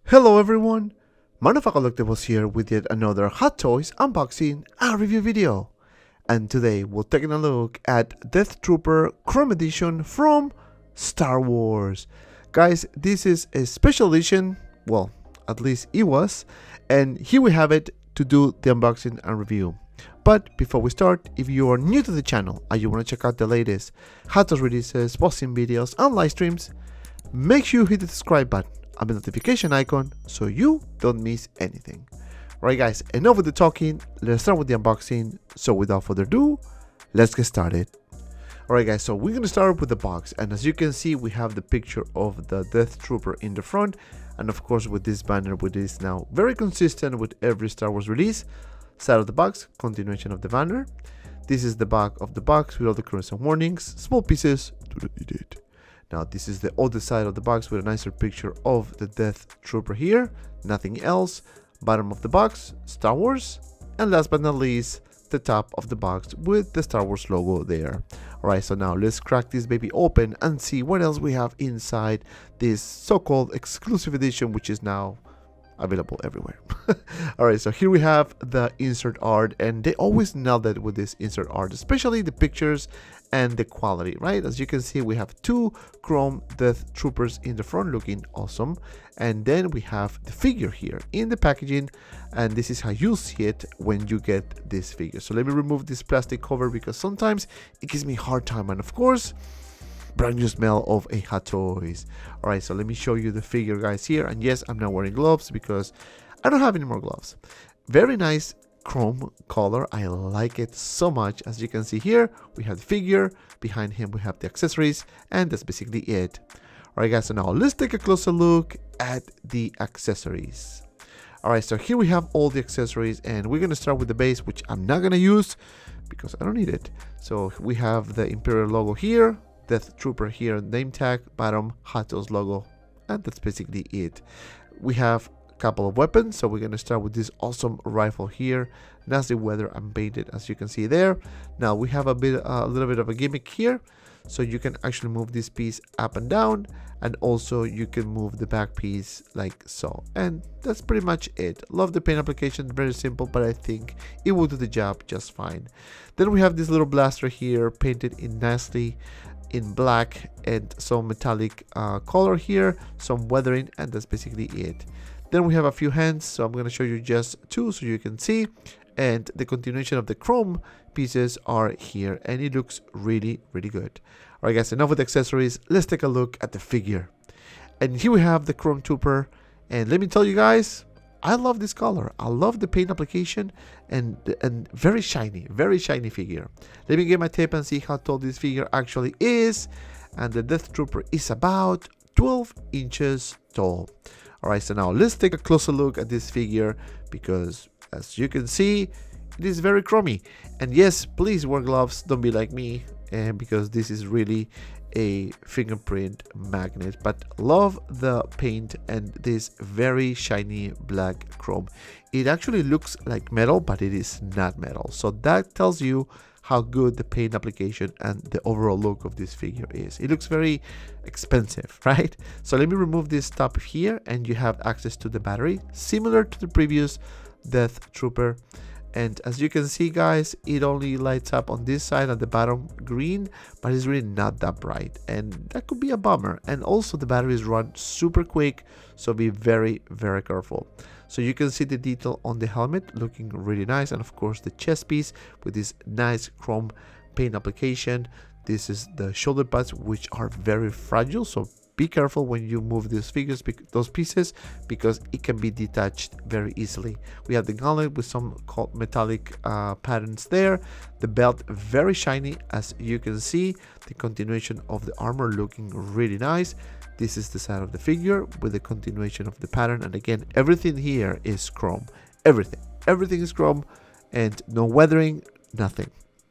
Hello everyone, HAWKWARZTOYZ here with yet another Hot Toys unboxing and review video. And today we're taking a look at Death Trooper Chrome Edition from Star Wars. Guys, this is a special edition, well, at least it was, and here we have it to do the unboxing and review. But before we start, if you are new to the channel and you want to check out the latest Hot Toys releases, boxing videos and live streams, make sure you hit the subscribe button and the notification icon so you don't miss anything. Alright guys, enough with the talking, let's start with the unboxing. So without further ado, let's get started. Alright guys, so we're gonna start with the box, and as you can see we have the picture of the Death Trooper in the front, and of course with this banner, which is now very consistent with every Star Wars release. Side of the box, continuation of the banner. This is the back of the box with all the currents and warnings, small pieces to the edit. Now this is the other side of the box with a nicer picture of the Death Trooper here, nothing else. Bottom of the box, Star Wars, and last but not least, the top of the box with the Star Wars logo there. Alright, so now let's crack this baby open and see what else we have inside this so-called exclusive edition, which is now available everywhere. Alright, so here we have the insert art, and they always nailed it with this insert art, especially the pictures and the quality, right? As you can see, we have two chrome Death Troopers in the front looking awesome, and then we have the figure here in the packaging, and this is how you see it when you get this figure. So let me remove this plastic cover because sometimes it gives me a hard time, and of course brand new smell of a Hot Toys. Alright, so let me show you the figure guys here, and yes, I'm not wearing gloves because I don't have any more gloves. Very nice chrome color, I like it so much. As you can see here, we have the figure, behind him we have the accessories, and that's basically it. Alright guys, so now let's take a closer look at the accessories. Alright, so here we have all the accessories, and we're gonna start with the base, which I'm not gonna use because I don't need it. So we have the Imperial logo here, Death Trooper here, name tag, bottom, Hot Toys logo, and that's basically it. We have a couple of weapons, so we're going to start with this awesome rifle here, Nazi weather and painted, as you can see there. Now we have a little bit of a gimmick here, so you can actually move this piece up and down, and also you can move the back piece like so, and that's pretty much it. Love the paint application, very simple, but I think it will do the job just fine. Then we have this little blaster here, painted in nicely in black and some metallic color here, some weathering, and that's basically it. Then we have a few hands, so I'm going to show you just two so you can see, and the continuation of the chrome pieces are here, and it looks really good. Alright guys, enough with accessories, let's take a look at the figure. And here we have the Chrome Trooper, and let me tell you guys, I love this color. I love the paint application, and very shiny figure. Let me get my tape and see how tall this figure actually is. And the Death Trooper is about 12 inches tall. Alright, so now let's take a closer look at this figure, because as you can see, it is very chromy. And yes, please wear gloves, don't be like me, because this is really a fingerprint magnet. But love the paint and this very shiny black chrome. It actually looks like metal, but it is not metal, so that tells you how good the paint application and the overall look of this figure is. It looks very expensive, right? So let me remove this top here, and you have access to the battery similar to the previous Death Trooper. And as you can see guys, it only lights up on this side at the bottom green, but it's really not that bright, and that could be a bummer. And also the batteries run super quick, so be very careful. So you can see the detail on the helmet looking really nice, and of course the chest piece with this nice chrome paint application. This is the shoulder pads, which are very fragile, so be careful when you move these figures, those pieces, because it can be detached very easily. We have the gauntlet with some metallic patterns there. The belt very shiny, as you can see. The continuation of the armor looking really nice. This is the side of the figure with the continuation of the pattern, and again, everything here is chrome. Everything is chrome, and no weathering, nothing,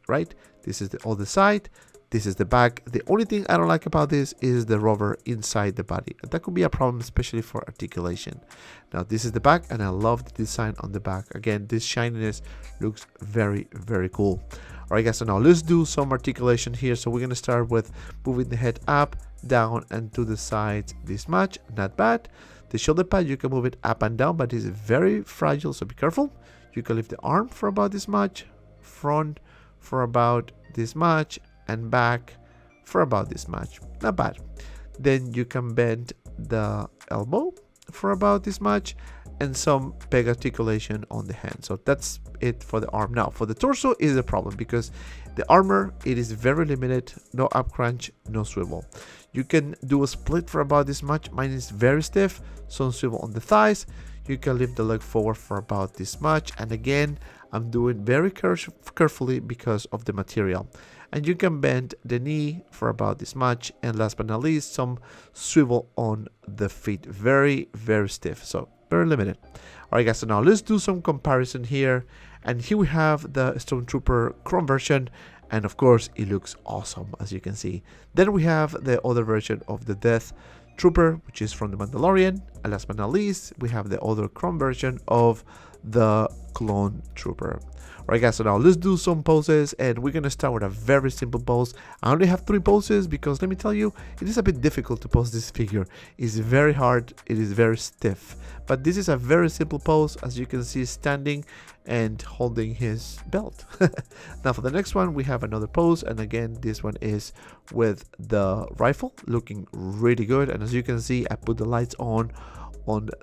right? This is the other side. This is the back. The only thing I don't like about this is the rubber inside the body. That could be a problem, especially for articulation. Now this is the back, and I love the design on the back. Again, this shininess looks very cool. Alright guys, so now let's do some articulation here. So we're going to start with moving the head up, down, and to the sides this much. Not bad. The shoulder pad, you can move it up and down, but it's very fragile, so be careful. You can lift the arm for about this much, front for about this much, and back for about this much. Not bad. Then you can bend the elbow for about this much, and some peg articulation on the hand. So that's it for the arm. Now for the torso is a problem, because the armor, it is very limited. No up crunch, no swivel. You can do a split for about this much. Mine is very stiff. Some swivel on the thighs. You can lift the leg forward for about this much, and again I'm doing very carefully because of the material. And you can bend the knee for about this much, and last but not least, some swivel on the feet. Very stiff, so very limited. Alright guys, so now let's do some comparison here. And here we have the Stormtrooper Chrome version, and of course it looks awesome, as you can see. Then we have the other version of the Death Trooper, which is from the Mandalorian, and last but not least, we have the other Chrome version of the Clone Trooper. Alright guys, so now let's do some poses, and we're gonna start with a very simple pose. I only have 3 poses because let me tell you, it is a bit difficult to pose this figure. It's very hard, it is very stiff. But this is a very simple pose, as you can see, standing and holding his belt. Now for the next one, we have another pose, and again, this one is with the rifle, looking really good. And as you can see, I put the lights on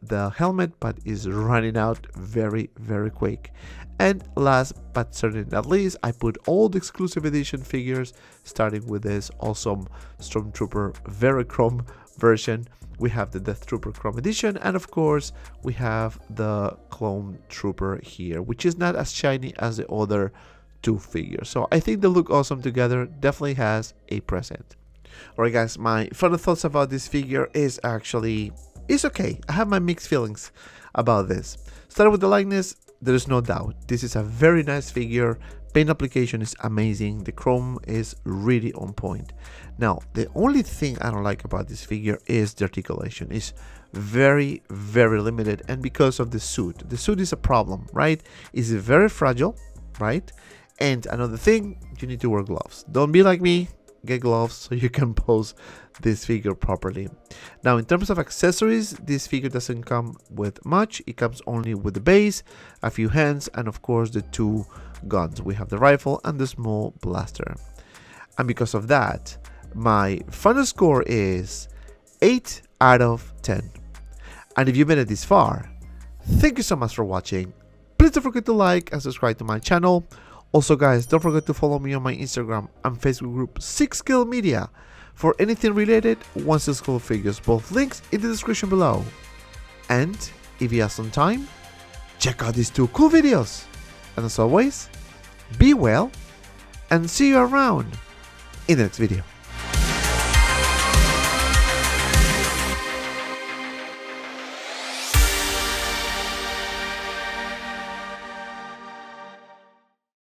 the helmet, but is running out very quick. And last but certainly not least, I put all the exclusive edition figures, starting with this awesome Stormtrooper very chrome version. We have the Death Trooper Chrome Edition, and of course we have the Clone Trooper here, which is not as shiny as the other 2 figures. So I think they look awesome together. Definitely has a present. Alright guys, my final thoughts about this figure is actually, it's okay. I have my mixed feelings about this. Starting with the likeness, there is no doubt this is a very nice figure. Paint application is amazing. The chrome is really on point. Now the only thing I don't like about this figure is the articulation. It's very limited, and because of the suit is a problem, right? It's very fragile, right? And another thing, you need to wear gloves. Don't be like me, get gloves so you can pose this figure properly. Now in terms of accessories, this figure doesn't come with much. It comes only with the base, a few hands, and of course the 2 guns. We have the rifle and the small blaster. And because of that, my final score is 8 out of 10. And if you made it this far, thank you so much for watching. Please don't forget to like and subscribe to my channel. Also guys, don't forget to follow me on my Instagram and Facebook group 6Skill Media for anything related 1/6 figures. Both links in the description below. And if you have some time, check out these 2 cool videos. And as always, be well and see you around in the next video.